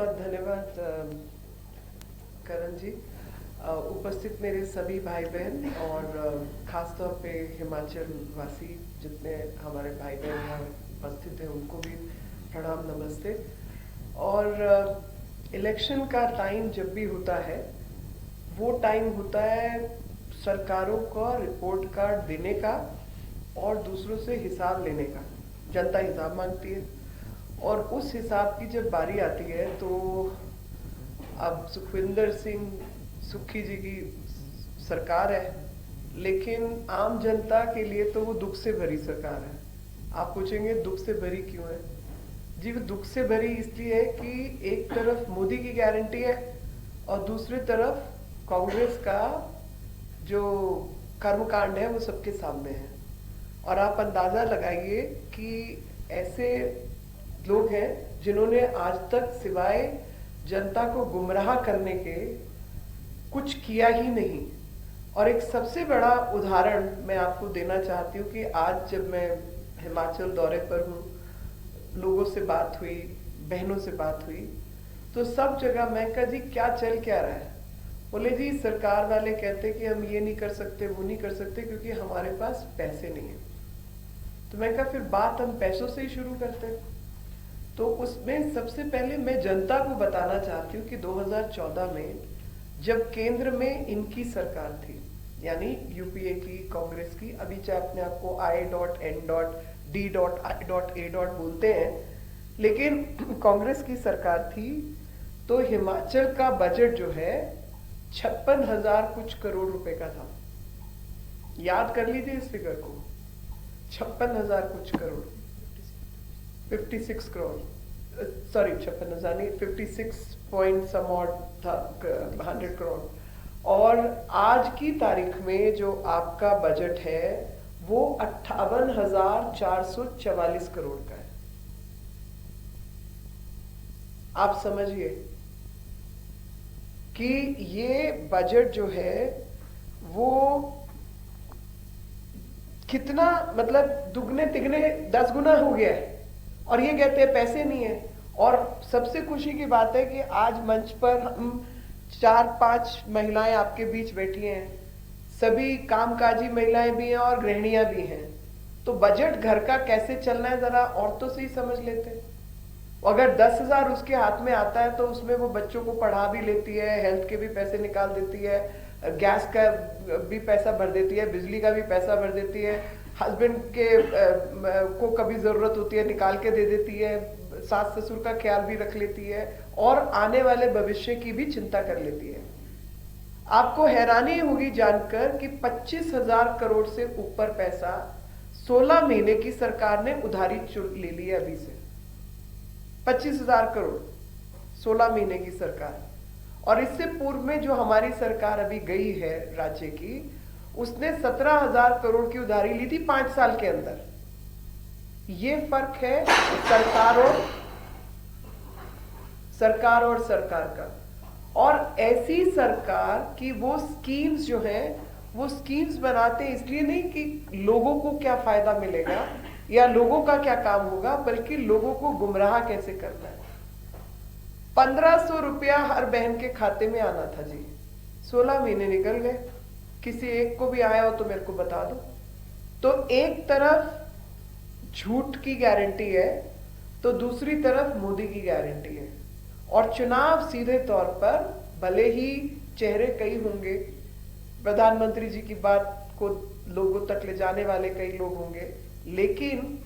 बहुत धन्यवाद करण जी। उपस्थित मेरे सभी भाई बहन और खास तौर पे हिमाचल वासी जितने हमारे भाई बहन यहाँ उपस्थित हैं उनको भी प्रणाम नमस्ते। और इलेक्शन का टाइम जब भी होता है वो टाइम होता है सरकारों का रिपोर्ट कार्ड देने का और दूसरों से हिसाब लेने का। जनता हिसाब मांगती है और उस हिसाब की जब बारी आती है तो अब सुखविंदर सिंह सुक्खी जी की सरकार है, लेकिन आम जनता के लिए तो वो दुख से भरी सरकार है। आप पूछेंगे दुख से भरी क्यों है? जी, वो दुख से भरी इसलिए है कि एक तरफ मोदी की गारंटी है और दूसरी तरफ कांग्रेस का जो कर्मकांड है वो सबके सामने है। और आप अंदाजा लगाइए कि ऐसे लोग हैं जिन्होंने आज तक सिवाय जनता को गुमराह करने के कुछ किया ही नहीं। और एक सबसे बड़ा उदाहरण मैं आपको देना चाहती हूँ कि आज जब मैं हिमाचल दौरे पर हूँ, लोगों से बात हुई, बहनों से बात हुई, तो सब जगह मैं कहा जी क्या चल क्या रहा है? बोले जी सरकार वाले कहते कि हम ये नहीं कर सकते वो नहीं कर सकते क्योंकि हमारे पास पैसे नहीं है। तो मैं कहा फिर बात हम पैसों से ही शुरू करते हैं। तो उसमें सबसे पहले मैं जनता को बताना चाहती हूँ कि 2014 में जब केंद्र में इनकी सरकार थी, यानी यूपीए की, कांग्रेस की, अभी चाहे अपने आप को I.N.D.A. बोलते हैं, लेकिन कांग्रेस की सरकार थी, तो हिमाचल का बजट जो है 56,000 कुछ करोड़ रुपए का था। याद कर लीजिए इस फिगर को, 56,000 कुछ करोड़, 56 करोड़, सॉरी 56,000 नहीं, 56 पॉइंट सम ऑड था, 100 करोड़। और आज की तारीख में जो आपका बजट है वो 58,444 करोड़ का है। आप समझिए कि ये बजट जो है वो कितना, मतलब दुगने तिगने 10 गुना हो गया है। और ये कहते हैं पैसे नहीं है। और सबसे खुशी की बात है कि आज मंच पर हम 4-5 महिलाएं आपके बीच बैठी हैं, सभी कामकाजी महिलाएं भी हैं और गृहिणियां भी हैं। तो बजट घर का कैसे चलना है जरा औरतों से ही समझ लेते हैं। अगर 10,000 उसके हाथ में आता है तो उसमें वो बच्चों को पढ़ा भी लेती है, हेल्थ के भी पैसे निकाल देती है, गैस का भी पैसा भर देती है, बिजली का भी पैसा भर देती है, हस्बैंड के को कभी जरूरत होती है निकाल के दे देती है, सास ससुर का ख्याल भी रख लेती है और आने वाले भविष्य की भी चिंता कर लेती है। आपको हैरानी होगी जानकर कि 25,000 करोड़ से ऊपर पैसा 16 महीने की सरकार ने उधारी ले ली है अभी से। 25,000 करोड़ 16 महीने की सरकार। और इससे पूर्व में जो हमारी सरकार अभी गई है राज्य की, उसने 17,000 करोड़ की उधारी ली थी 5 साल के अंदर। ये फर्क है सरकार और सरकार का। और ऐसी सरकार की वो स्कीम्स जो हैं, वो स्कीम्स बनाते इसलिए नहीं कि लोगों को क्या फायदा मिलेगा या लोगों का क्या काम होगा, बल्कि लोगों को गुमराह कैसे करना है। 1,500 रुपया हर बहन के खाते में आना था जी, 16 महीने निकल गए। किसी एक को भी आया हो तो मेरे को बता दो। तो एक तरफ झूठ की गारंटी है तो दूसरी तरफ मोदी की गारंटी है। और चुनाव सीधे तौर पर, भले ही चेहरे कई होंगे, प्रधानमंत्री जी की बात को लोगों तक ले जाने वाले कई लोग होंगे, लेकिन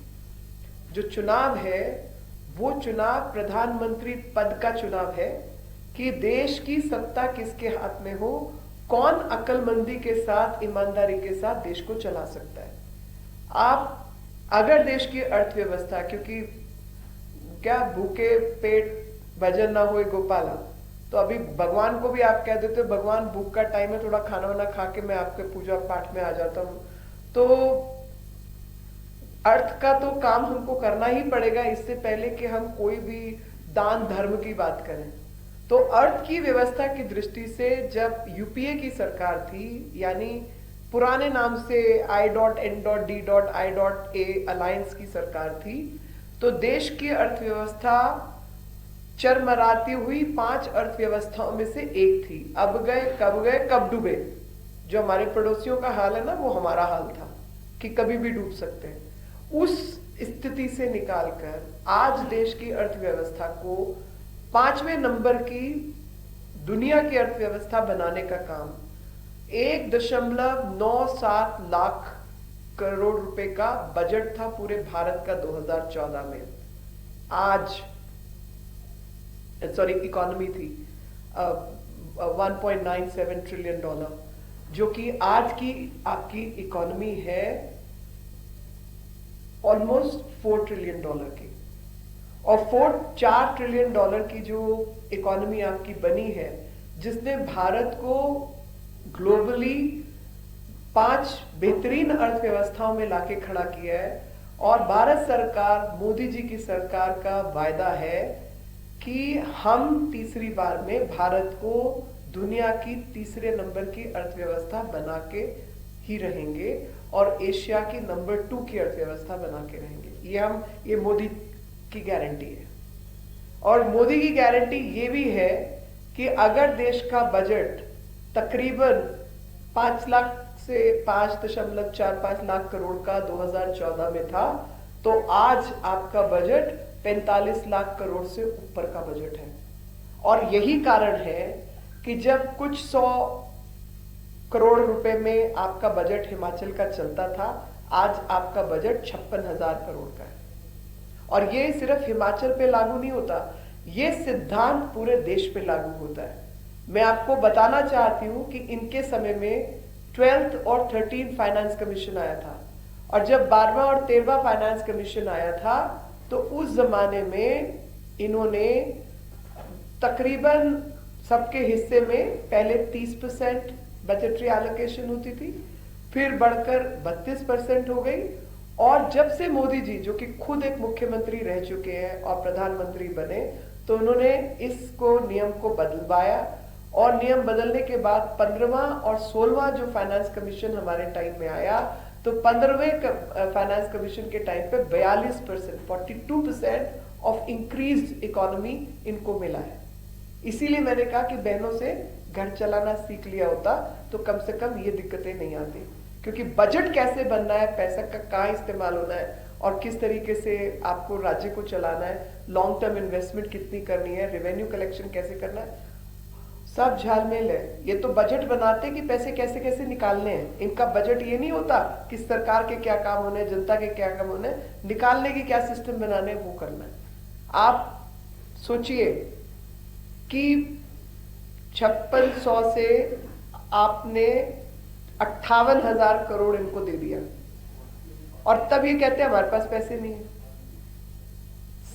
जो चुनाव है वो चुनाव प्रधानमंत्री पद का चुनाव है कि देश की सत्ता किसके हाथ में हो, कौन अक्लमंदी के साथ, ईमानदारी के साथ देश को चला सकता है। आप अगर देश की अर्थव्यवस्था, क्योंकि क्या भूखे पेट भजन ना होए गोपाला, तो अभी भगवान को भी आप कह देते हो भगवान भूख का टाइम है, थोड़ा खाना वाना खा के मैं आपके पूजा पाठ में आ जाता हूं। तो अर्थ का तो काम हमको करना ही पड़ेगा इससे पहले कि हम कोई भी दान धर्म की बात करें। तो अर्थ की व्यवस्था की दृष्टि से जब यूपीए की सरकार थी, यानी पुराने नाम से I.N.D.A. अलायंस की सरकार थी, तो देश की अर्थव्यवस्था चरमराती हुई 5 अर्थव्यवस्थाओं में से एक थी। अब गए कब डूबे। जो हमारे पड़ोसियों का हाल है ना, वो हमारा हाल था कि कभी भी डूब सकते हैं। उस स्थिति से निकालकर आज देश की अर्थव्यवस्था को 5वें नंबर की दुनिया की अर्थव्यवस्था बनाने का काम 1.97 लाख करोड़ रुपए का बजट था पूरे भारत का 2014 में। आज इकोनॉमी थी 1.97 ट्रिलियन डॉलर, जो कि आज की आपकी इकोनॉमी है ऑलमोस्ट 4 ट्रिलियन डॉलर की। और 4 ट्रिलियन डॉलर की जो इकोनॉमी आपकी बनी है, जिसने भारत को ग्लोबली 5 बेहतरीन अर्थव्यवस्थाओं में लाके खड़ा किया है। और भारत सरकार, मोदी जी की सरकार का वायदा है कि हम तीसरी बार में भारत को दुनिया की तीसरे नंबर की अर्थव्यवस्था बना के ही रहेंगे और एशिया की नंबर 2 की अर्थव्यवस्था बना के रहेंगे। ये मोदी की गारंटी है। और मोदी की गारंटी ये भी है कि अगर देश का बजट तकरीबन 5 लाख से 5.45 लाख करोड़ का 2014 में था, तो आज आपका बजट 45 लाख करोड़ से ऊपर का बजट है। और यही कारण है कि जब कुछ 100 करोड़ रुपए में आपका बजट हिमाचल का चलता था, आज आपका बजट 56,000 करोड़ का है। और ये सिर्फ हिमाचल पे लागू नहीं होता, ये सिद्धांत पूरे देश पे लागू होता है। मैं आपको बताना चाहती हूं कि इनके समय में 12th और 13th फाइनेंस कमीशन आया था, और जब 12वां और 13वां फाइनेंस कमीशन आया था, तो उस जमाने में इन्होंने तकरीबन सबके हिस्से में पहले 30% बजटरी एलोकेशन होती थी, फिर बढ़कर 32% हो गई। और जब से मोदी जी, जो कि खुद एक मुख्यमंत्री रह चुके हैं और प्रधानमंत्री बने, तो उन्होंने इसको नियम को बदलवाया। और नियम बदलने के बाद 15वां और 16वां जो फाइनेंस कमीशन हमारे टाइम में आया, तो 15वें फाइनेंस कमीशन के टाइम पे 42%, 42% ऑफ इंक्रीज इकोनॉमी इनको मिला है। इसीलिए मैंने कहा कि बहनों से घर चलाना सीख लिया होता तो कम से कम ये दिक्कतें नहीं आती। क्योंकि बजट कैसे बनना है, पैसा का कहाँ इस्तेमाल होना है और किस तरीके से आपको राज्य को चलाना है, लॉन्ग टर्म इन्वेस्टमेंट कितनी करनी है, रेवेन्यू कलेक्शन कैसे करना है, सब झालमेल है। ये तो बजट बनाते कि पैसे कैसे कैसे निकालने हैं। इनका बजट ये नहीं होता कि सरकार के क्या काम होने, जनता के क्या काम होने, निकालने के क्या सिस्टम बनाने, वो करना है। आप सोचिए कि 5600 से आपने 58,000 करोड़ इनको दे दिया, और तब ये कहते हैं हमारे पास पैसे नहीं है।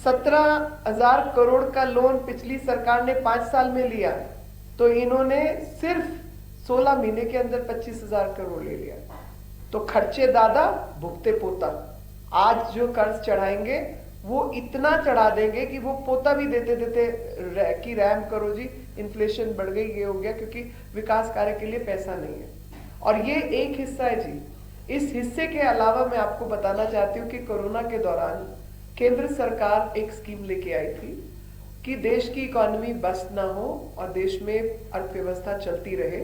17,000 करोड़ का लोन पिछली सरकार ने 5 साल में लिया, तो इन्होंने सिर्फ 16 महीने के अंदर 25,000 करोड़ ले लिया। तो खर्चे दादा भुगते पोता। आज जो कर्ज चढ़ाएंगे वो इतना चढ़ा देंगे कि वो पोता भी देते देते कि रैम करो जी, इन्फ्लेशन बढ़ गई, ये हो गया, क्योंकि विकास कार्य के लिए पैसा नहीं है। और ये एक हिस्सा है जी। इस हिस्से के अलावा मैं आपको बताना चाहती हूँ कि कोरोना के दौरान केंद्र सरकार एक स्कीम लेके आई थी कि देश की इकोनॉमी बस्ट ना हो और देश में अर्थव्यवस्था चलती रहे,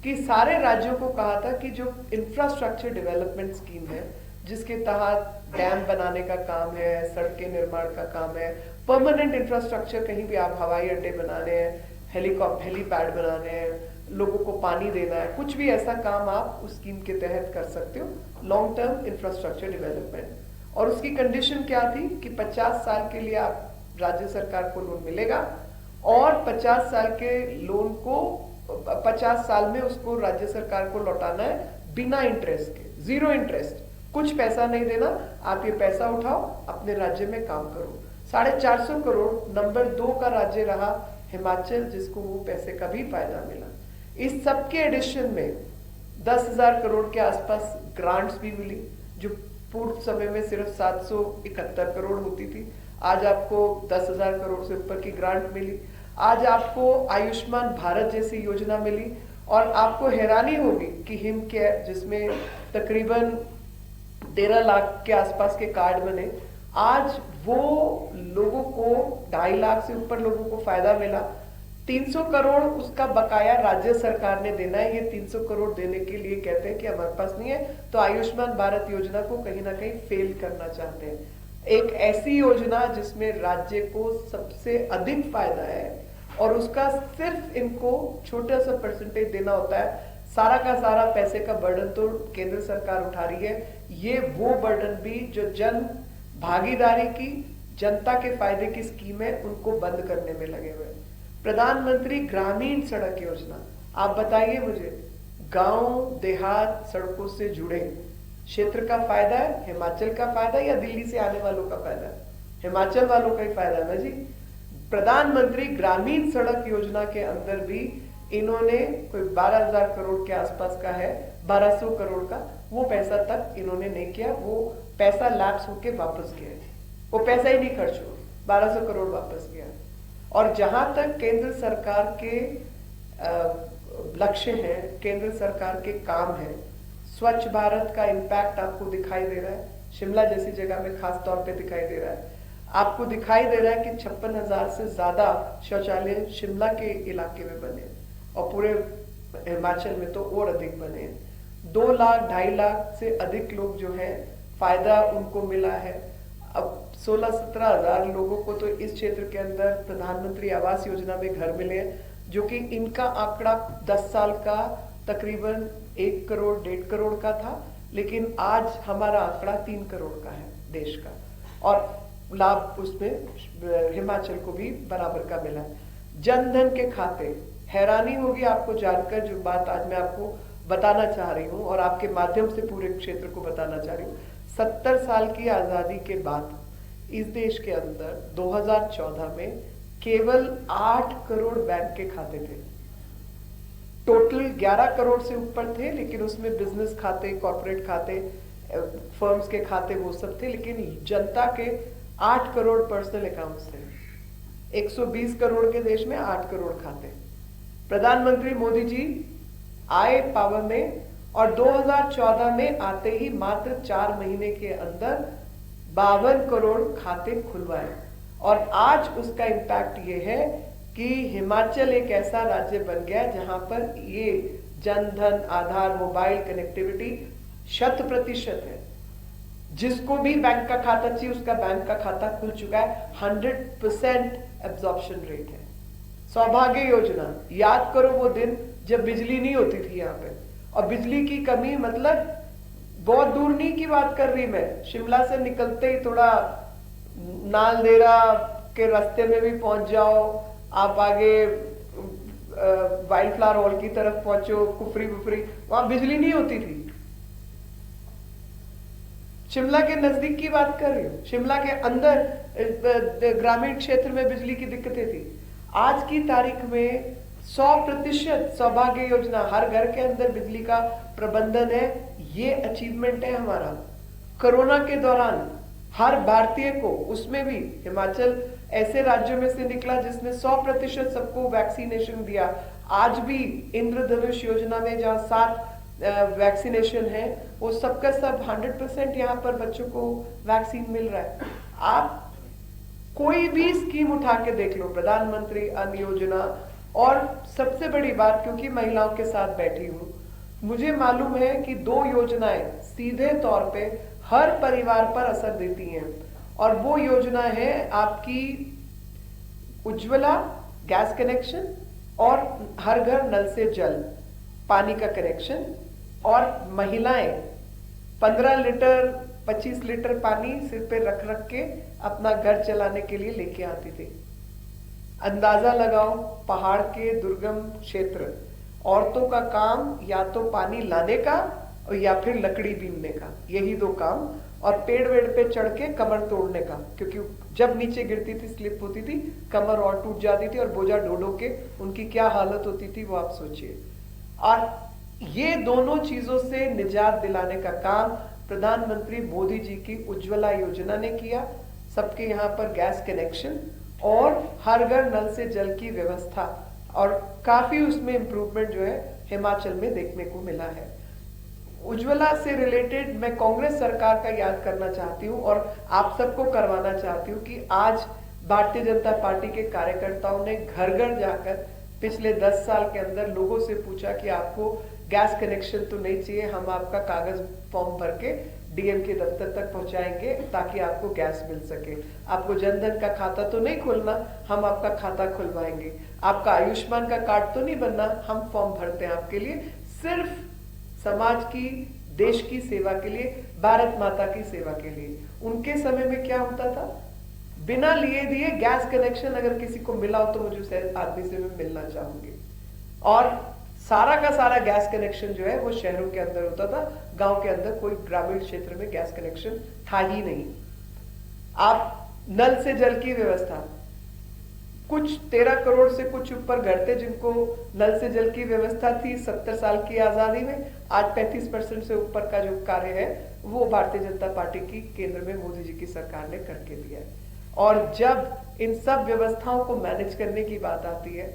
कि सारे राज्यों को कहा था कि जो इंफ्रास्ट्रक्चर डेवलपमेंट स्कीम है, जिसके तहत डैम बनाने का काम है, सड़क के निर्माण का काम है, परमानेंट इंफ्रास्ट्रक्चर, कहीं भी आप हवाई अड्डे बनाने हैं, हेलीपैड बनाने हैं, लोगों को पानी देना है, कुछ भी ऐसा काम आप उस स्कीम के तहत कर सकते हो, लॉन्ग टर्म इंफ्रास्ट्रक्चर डेवलपमेंट। और उसकी कंडीशन क्या थी कि 50 साल के लिए आप राज्य सरकार को लोन मिलेगा, और 50 साल के लोन को 50 साल में उसको राज्य सरकार को लौटाना है बिना इंटरेस्ट के, 0 इंटरेस्ट, कुछ पैसा नहीं देना। आप ये पैसा उठाओ, अपने राज्य में काम करो। 450 करोड़ नंबर 2 का राज्य रहा हिमाचल, जिसको वो पैसे का भी फायदा मिला। इस सबके एडिशन में 10,000 करोड़ के आसपास ग्रांट्स भी मिली, जो पूर्व समय में सिर्फ 771 करोड़ होती थी। आज आपको 10,000 करोड़ से ऊपर की ग्रांट मिली। आज आपको आयुष्मान भारत जैसी योजना मिली, और आपको हैरानी होगी कि हिम केयर, जिसमें तकरीबन 13 लाख के आसपास के कार्ड बने, आज वो लोगों को 2.5 लाख से ऊपर लोगों को फायदा मिला। 300 करोड़ उसका बकाया राज्य सरकार ने देना है। ये 300 करोड़ देने के लिए कहते हैं कि हमारे पास नहीं है, तो आयुष्मान भारत योजना को कहीं ना कहीं फेल करना चाहते हैं। एक ऐसी योजना जिसमें राज्य को सबसे अधिक फायदा है और उसका सिर्फ इनको छोटा सा परसेंटेज देना होता है। सारा का सारा पैसे का बर्डन तो केंद्र सरकार उठा रही है। ये वो बर्डन भी जो जन भागीदारी की, जनता के फायदे की स्कीम है, उनको बंद करने में लगे हुए। प्रधानमंत्री ग्रामीण सड़क योजना, आप बताइए मुझे, गांव देहात सड़कों से जुड़े क्षेत्र का फायदा है, हिमाचल का फायदा या दिल्ली से आने वालों का फायदा है? हिमाचल वालों का ही फायदा है ना जी। प्रधानमंत्री ग्रामीण सड़क योजना के अंदर भी इन्होंने कोई 12,000 करोड़ के आसपास का है, 1200 करोड़ का, वो पैसा तक इन्होंने नहीं किया। वो पैसा लैप्स होके वापस गया, वो पैसा ही नहीं खर्च हुआ, 1200 करोड़ वापस गया। और जहां तक केंद्र सरकार के लक्ष्य हैं, केंद्र सरकार के काम है, स्वच्छ भारत का इम्पैक्ट आपको दिखाई दे रहा है। शिमला जैसी जगह में खास तौर पे दिखाई दे रहा है। आपको दिखाई दे रहा है कि 56,000 से ज्यादा शौचालय शिमला के इलाके में बने और पूरे हिमाचल में तो और अधिक बने हैं। 2 लाख 2.5 लाख से अधिक लोग जो हैं फायदा उनको मिला है। अब 16-17 हजार लोगों को तो इस क्षेत्र के अंदर प्रधानमंत्री आवास योजना में घर मिले हैं, जो कि इनका आंकड़ा 10 साल का तकरीबन 1 करोड़ 1.5 करोड़ का था, लेकिन आज हमारा आंकड़ा 3 करोड़ का है देश का, और लाभ उसमें हिमाचल को भी बराबर का मिला है। जन धन के खाते, हैरानी होगी आपको जानकर जो बात आज मैं आपको बताना चाह रही हूँ और आपके माध्यम से पूरे क्षेत्र को बताना चाह रही हूँ। 70 साल की आजादी के बाद इस देश के अंदर 2014 में केवल 8 करोड़ बैंक के खाते थे। टोटल 11 करोड़ से ऊपर थे, लेकिन उसमें बिजनेस खाते, कॉर्पोरेट खाते, फर्म्स के खाते वो सब थे, लेकिन जनता के 8 करोड़ पर्सनल अकाउंट्स थे। 120 करोड़ के देश में 8 करोड़ खाते। प्रधानमंत्री मोदी जी आए पावर में और 2014 में आते ही मात्र 4 महीने के अंदर 52 करोड़ खाते खुलवाए। और आज उसका इम्पैक्ट ये है कि हिमाचल एक ऐसा राज्य बन गया जहां पर ये जन धन, आधार, मोबाइल कनेक्टिविटी 100% है। जिसको भी बैंक का खाता चाहिए उसका बैंक का खाता खुल चुका है। 100% एब्जॉर्प्शन रेट है। सौभाग्य योजना, याद करो वो दिन जब बिजली नहीं होती थी यहाँ पे, और बिजली की कमी मतलब बहुत दूर नहीं की बात कर रही मैं, शिमला से निकलते ही थोड़ा नालदेहरा के रास्ते में भी पहुंच जाओ, आप आगे वाइल्ड फ्लावर हॉल की तरफ पहुंचो, कुफरी बुफरी, वहां बिजली नहीं होती थी। शिमला के नजदीक की बात कर रही हूँ, शिमला के अंदर ग्रामीण क्षेत्र में बिजली की दिक्कतें थी। आज की तारीख में 100% सौभाग्य योजना, हर घर के अंदर बिजली का प्रबंधन है। ये अचीवमेंट है हमारा। कोरोना के दौरान हर भारतीय को, उसमें भी हिमाचल ऐसे राज्यों में से निकला जिसने 100% सबको वैक्सीनेशन दिया। आज भी इंद्रधनुष योजना में जहां 7 वैक्सीनेशन है, वो सबका सब 100% यहाँ पर बच्चों को वैक्सीन मिल रहा है। आप कोई भी स्कीम उठा के देख लो, प्रधानमंत्री अन्न योजना, और सबसे बड़ी बात, क्योंकि महिलाओं के साथ बैठी हूं, मुझे मालूम है कि 2 योजनाएं सीधे तौर पे हर परिवार पर असर देती हैं, और वो योजना है आपकी उज्ज्वला गैस कनेक्शन और हर घर नल से जल पानी का कनेक्शन। और महिलाएं 15 लीटर 25 लीटर पानी सिर पे रख रख के अपना घर चलाने के लिए लेके आती थी। अंदाजा लगाओ, पहाड़ के दुर्गम क्षेत्र, औरतों का काम या तो पानी लाने का और या फिर लकड़ी बीनने का, यही 2 काम, और पेड़ वेड़ पे चढ़ के कमर तोड़ने का, क्योंकि जब नीचे गिरती थी, स्लिप होती थी, कमर और टूट जाती थी, और बोझा ढो ढो के उनकी क्या हालत होती थी वो आप सोचिए। और ये दोनों चीजों से निजात दिलाने का काम प्रधानमंत्री मोदी जी की उज्ज्वला योजना ने किया। सबके यहाँ पर गैस कनेक्शन और हर घर नल से जल की व्यवस्था, और काफी उसमें इंप्रूवमेंट जो है हिमाचल में देखने को मिला है। उज्ज्वला से रिलेटेड मैं कांग्रेस सरकार का याद करना चाहती हूँ और आप सबको करवाना चाहती हूँ कि आज भारतीय जनता पार्टी के कार्यकर्ताओं ने घर घर जाकर पिछले 10 साल के अंदर लोगों से पूछा कि आपको गैस कनेक्शन तो नहीं चाहिए, हम आपका कागज फॉर्म भर के डीएम के दफ्तर तक पहुंचाएंगे ताकि आपको गैस मिल सके। आपको जनधन का खाता तो नहीं खोलना, हम आपका खाता खुलवाएंगे। आपका आयुष्मान का कार्ड तो नहीं बनना, हम फॉर्म भरते हैं आपके लिए, सिर्फ समाज की, देश की सेवा के लिए, भारत माता की सेवा के लिए। उनके समय में क्या होता था, बिना लिए दिए गैस कनेक्शन अगर किसी को मिला हो तो मुझे उस आदमी से मैं मिलना चाहूंगी। और सारा का सारा गैस कनेक्शन जो है वो शहरों के अंदर होता था, गांव के अंदर कोई ग्रामीण क्षेत्र में गैस कनेक्शन था ही नहीं। आप नल से जल की व्यवस्था, कुछ 13 करोड़ से कुछ ऊपर घर थे जिनको नल से जल की व्यवस्था थी 70 साल की आजादी में। आज 35% से ऊपर का जो कार्य है वो भारतीय जनता पार्टी की केंद्र में मोदी जी की सरकार ने करके दिया है। और जब इन सब व्यवस्थाओं को मैनेज करने की बात आती है,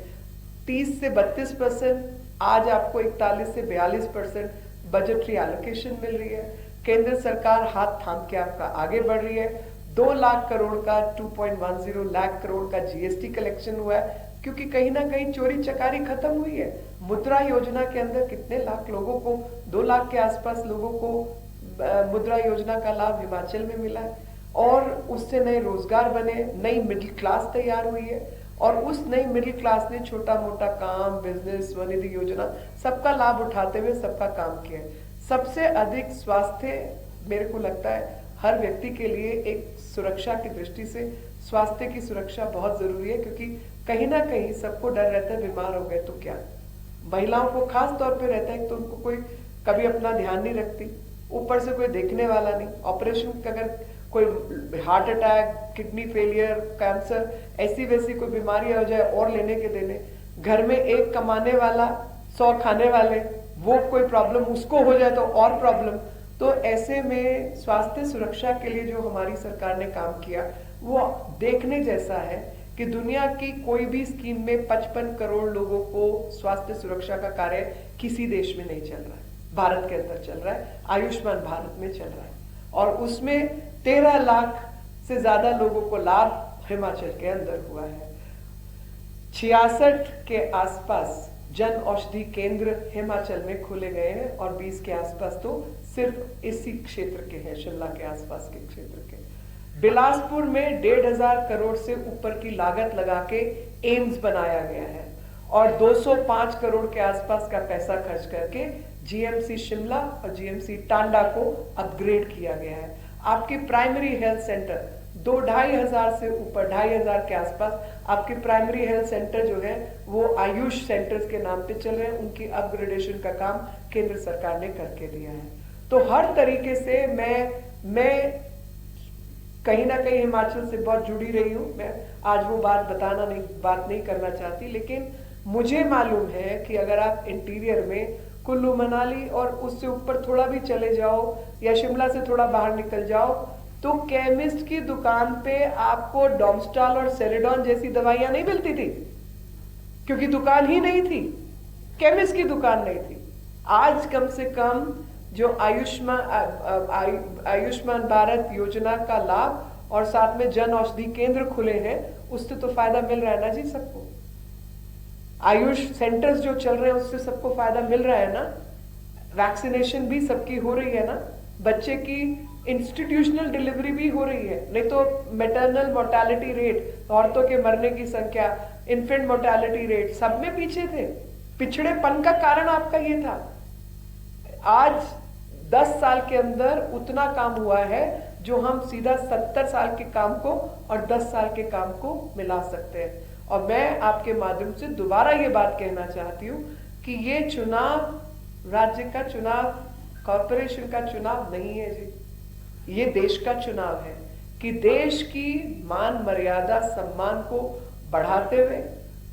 30 से 32%, आज आपको 41 से 42% बजटरी एलोकेशन मिल रही है। केंद्र सरकार हाथ थाम के आपका आगे बढ़ रही है। 2 लाख करोड़ का 2.10 लाख करोड़ का जीएसटी कलेक्शन हुआ है, क्योंकि कहीं ना कहीं चोरी चकारी खत्म हुई है। मुद्रा योजना के अंदर कितने लाख लोगों को, 2 लाख के आसपास लोगों को मुद्रा योजना का लाभ हिमाचल में मिला है और उससे नए रोजगार बने, नई मिडिल क्लास तैयार हुई है और उस नई मिडिल क्लास ने छोटा मोटा काम, बिजनेस, स्वनिधि योजना सबका लाभ उठाते हुए सबका काम किया है। सबसे अधिक स्वास्थ्य, मेरे को लगता है हर व्यक्ति के लिए एक सुरक्षा की दृष्टि से स्वास्थ्य की सुरक्षा बहुत जरूरी है, क्योंकि कहीं ना कहीं सबको डर रहता है बीमार हो गए तो क्या। महिलाओं को खास तौर पे रहता है तो उनको कोई कभी अपना ध्यान नहीं रखती, ऊपर से कोई देखने वाला नहीं। ऑपरेशन अगर कोई heart attack, kidney failure, cancer, ऐसी वैसी कोई बीमारी हो जाए और लेने के देने, घर में एक कमाने वाला 100 खाने वाले, वो कोई प्रॉब्लम उसको हो जाए तो और प्रॉब्लम। तो ऐसे में स्वास्थ्य सुरक्षा के लिए जो हमारी सरकार ने काम किया वो देखने जैसा है कि दुनिया की कोई भी स्कीम में 55 करोड़ लोगों को स्वास्थ्य सुरक्षा का कार्य किसी देश में नहीं चल रहा है, भारत के अंदर चल रहा है। आयुष्मान भारत में चल रहा है और उसमें 13 लाख से ज्यादा लोगों को लाभ हिमाचल के अंदर हुआ है। 66 के आसपास जन औषधि केंद्र हिमाचल में खोले गए हैं और 20 के आसपास तो सिर्फ इसी क्षेत्र के हैं, शिमला के आसपास के क्षेत्र के। बिलासपुर में 1,500 करोड़ से ऊपर की लागत लगा के एम्स बनाया गया है और 205 करोड़ के आसपास का पैसा खर्च करके जीएमसी शिमला और जीएमसी टांडा को अपग्रेड किया गया है। आपके प्राइमरी हेल्थ सेंटर 2,500 से ऊपर, 2,500 के आसपास आपके प्राइमरी हेल्थ सेंटर जो है वो आयुष सेंटर्स के नाम पे चल रहे हैं। उनकी अपग्रेडेशन का काम केंद्र सरकार ने करके दिया है। तो हर तरीके से मैं कहीं ना कहीं हिमाचल से बहुत जुड़ी रही हूँ। मैं आज वो बात नहीं करना चाहती, लेकिन मुझे मालूम है कि अगर आप इंटीरियर में कुल्लू मनाली और उससे ऊपर थोड़ा भी चले जाओ या शिमला से थोड़ा बाहर निकल जाओ तो केमिस्ट की दुकान पे आपको डोमस्टाल और सेरेडॉन जैसी दवाइयां नहीं मिलती थी, क्योंकि दुकान ही नहीं थी, केमिस्ट की दुकान नहीं थी। आज कम से कम जो आयुष्मान भारत योजना का लाभ और साथ में जन औषधि केंद्र खुले हैं, उससे तो फायदा मिल रहा है ना जी सबको। आयुष सेंटर्स जो चल रहे हैं उससे सबको फायदा मिल रहा है ना। वैक्सीनेशन भी सबकी हो रही है ना, बच्चे की इंस्टीट्यूशनल डिलीवरी भी हो रही है। नहीं तो मैटरनल मोर्टेलिटी रेट, औरतों के मरने की संख्या, इन्फेंट मोर्टेलिटी रेट सब में पीछे थे। पिछड़ेपन का कारण आपका ये था। आज 10 साल के अंदर उतना काम हुआ है जो हम सीधा 70 साल के काम को और 10 साल के काम को मिला सकते हैं। और मैं आपके माध्यम से दोबारा ये बात कहना चाहती हूँ कि ये चुनाव राज्य का चुनाव, कॉर्पोरेशन का चुनाव नहीं है जी, ये देश का चुनाव है कि देश की मान मर्यादा सम्मान को बढ़ाते हुए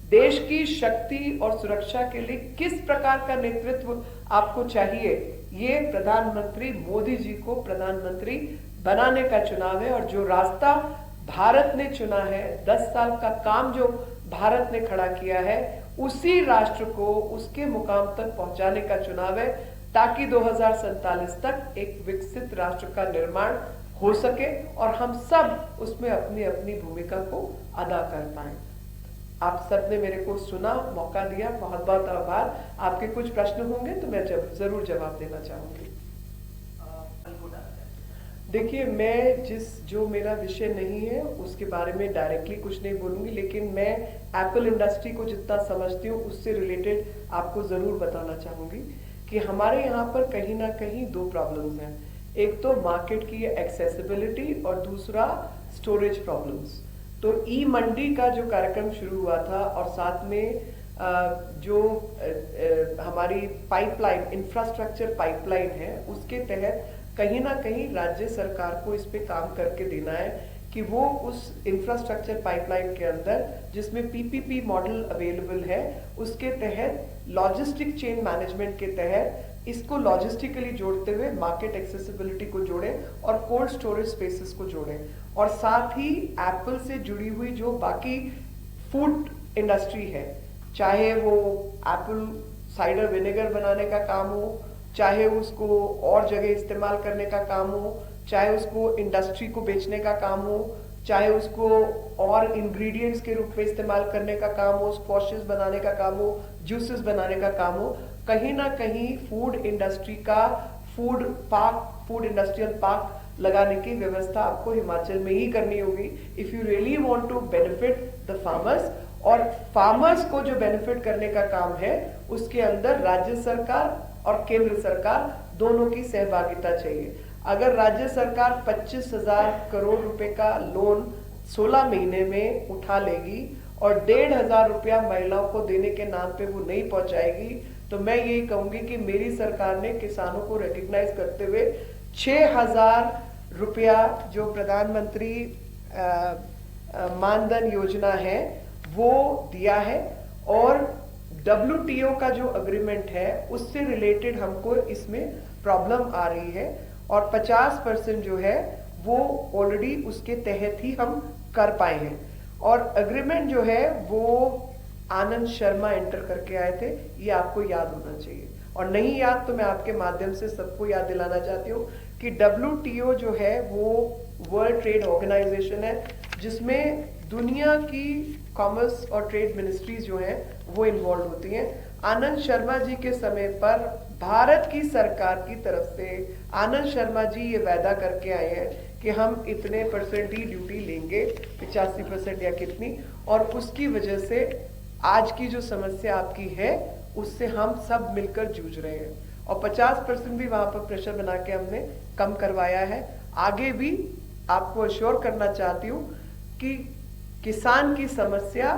देश की शक्ति और सुरक्षा के लिए किस प्रकार का नेतृत्व आपको चाहिए, ये प्रधानमंत्री मोदी जी को प्रधानमंत्री बनाने का चुनाव है। और जो रास्ता भारत ने चुना है, 10 साल का काम जो भारत ने खड़ा किया है, उसी राष्ट्र को उसके मुकाम तक पहुंचाने का चुनाव है। ताकि 2047 तक एक विकसित राष्ट्र का निर्माण हो सके और हम सब उसमें अपनी अपनी भूमिका को अदा कर पाए। आप सब ने मेरे को सुना, मौका दिया, बहुत बहुत आभार। आपके कुछ प्रश्न होंगे तो मैं जरूर जवाब देना चाहूंगी। देखिए, मैं जो मेरा विषय नहीं है उसके बारे में डायरेक्टली कुछ नहीं बोलूंगी, लेकिन मैं एप्पल इंडस्ट्री को जितना समझती हूँ उससे रिलेटेड आपको जरूर बताना चाहूंगी कि हमारे यहाँ पर कहीं ना कहीं दो प्रॉब्लम्स हैं। एक तो मार्केट की एक्सेसिबिलिटी और दूसरा स्टोरेज प्रॉब्लम्स। तो ई मंडी का जो कार्यक्रम शुरू हुआ था और साथ में जो हमारी पाइपलाइन, इंफ्रास्ट्रक्चर पाइपलाइन है, उसके तहत कहीं ना कहीं राज्य सरकार को इस पे काम करके देना है कि वो उस इंफ्रास्ट्रक्चर पाइपलाइन के अंदर जिसमें पीपीपी मॉडल अवेलेबल है उसके तहत लॉजिस्टिक चेन मैनेजमेंट के तहत इसको लॉजिस्टिकली जोड़ते हुए मार्केट एक्सेसिबिलिटी को जोड़ें और कोल्ड स्टोरेज स्पेसेस को जोड़ें, और साथ ही एप्पल से जुड़ी हुई जो बाकी फूड इंडस्ट्री है, चाहे वो एप्पल साइडर विनेगर बनाने का काम हो, चाहे उसको और जगह इस्तेमाल करने का काम हो, चाहे उसको इंडस्ट्री को बेचने का काम हो, चाहे उसको और इंग्रेडिएंट्स के रूप में इस्तेमाल करने का काम हो, स्क्वॉशेस बनाने का काम हो, जूसेस बनाने का काम हो, कहीं ना कहीं फूड इंडस्ट्री का फूड इंडस्ट्रियल पार्क लगाने की व्यवस्था आपको हिमाचल में ही करनी होगी if you really want to benefit the farmers. और फार्मर्स को जो बेनिफिट करने का काम है उसके अंदर राज्य सरकार और केंद्र सरकार दोनों की सहभागिता चाहिए। अगर राज्य सरकार 25,000 करोड़ रुपए का लोन 16 महीने में उठा लेगी और 1,500 रुपया महिलाओं को देने के नाम पे वो नहीं पहुंचाएगी, तो मैं यही कहूंगी कि मेरी सरकार ने किसानों को रिकॉग्नाइज करते हुए 6,000 रुपया जो प्रधानमंत्री मानधन योजना है वो दिया है, और WTO का जो अग्रीमेंट है उससे रिलेटेड हमको इसमें प्रॉब्लम आ रही है, और 50% जो है वो ऑलरेडी उसके तहत ही हम कर पाए हैं। और अग्रीमेंट जो है वो आनंद शर्मा एंटर करके आए थे, ये आपको याद होना चाहिए, और नहीं याद तो मैं आपके माध्यम से सबको याद दिलाना चाहती हूँ कि WTO जो है वो वर्ल्ड ट्रेड ऑर्गेनाइजेशन है जिसमें दुनिया की कॉमर्स और ट्रेड मिनिस्ट्रीज जो हैं वो इन्वॉल्व होती हैं। आनंद शर्मा जी के समय पर भारत की सरकार की तरफ से आनंद शर्मा जी ये वादा करके आए हैं कि हम इतने % ही ड्यूटी लेंगे, 85% या कितनी, और उसकी वजह से आज की जो समस्या आपकी है उससे हम सब मिलकर जूझ रहे हैं, और 50% भी वहां पर प्रेशर बना के हमने कम करवाया है। आगे भी आपको अश्योर करना चाहती हूँ कि किसान की समस्या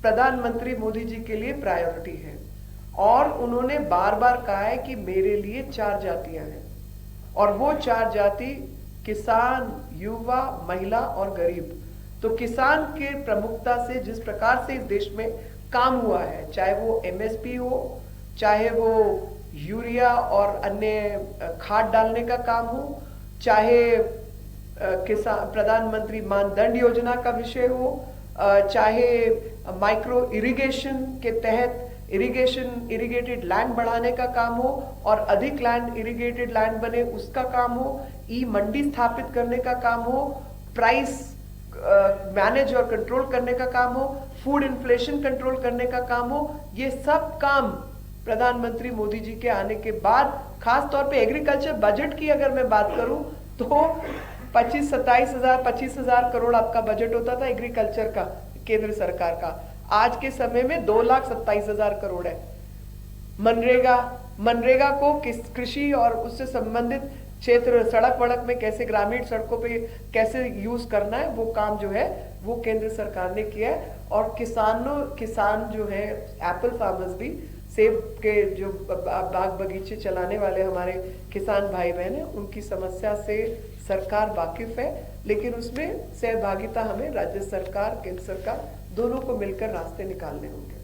प्रधानमंत्री मोदी जी के लिए प्रायोरिटी है, और उन्होंने बार बार कहा है कि मेरे लिए 4 जातियां हैं, और वो 4 जाति किसान, युवा, महिला और गरीब। तो किसान के प्रमुखता से जिस प्रकार से इस देश में काम हुआ है, चाहे वो MSP हो, चाहे वो यूरिया और अन्य खाद डालने का काम हो, चाहे किसान प्रधानमंत्री मानधन योजना का विषय हो, चाहे माइक्रो इरिगेशन के तहत इरिगेटेड लैंड बढ़ाने का काम हो और अधिक लैंड इरिगेटेड लैंड बने उसका काम हो, ई मंडी स्थापित करने का काम हो, प्राइस मैनेज और कंट्रोल करने का काम हो, फूड इन्फ्लेशन कंट्रोल करने का काम हो, ये सब काम प्रधानमंत्री मोदी जी के आने के बाद, खास तौर पे एग्रीकल्चर बजट की अगर मैं बात करूं तो 25,000 करोड़ आपका बजट होता था एग्रीकल्चर का केंद्र सरकार का, आज के समय में 2,27,000 करोड़ है। मनरेगा को कृषि और उससे संबंधित क्षेत्र, सड़क वड़क में कैसे, ग्रामीण सड़कों पे कैसे यूज करना है, वो काम जो है वो केंद्र सरकार ने किया है। और किसान जो है, एप्पल फार्मर्स भी, सेब के जो बाग बगीचे चलाने वाले हमारे किसान भाई बहन हैं, उनकी समस्या से सरकार वाकिफ है, लेकिन उसमें सहभागिता हमें राज्य सरकार, केंद्र सरकार दोनों को मिलकर रास्ते निकालने होंगे।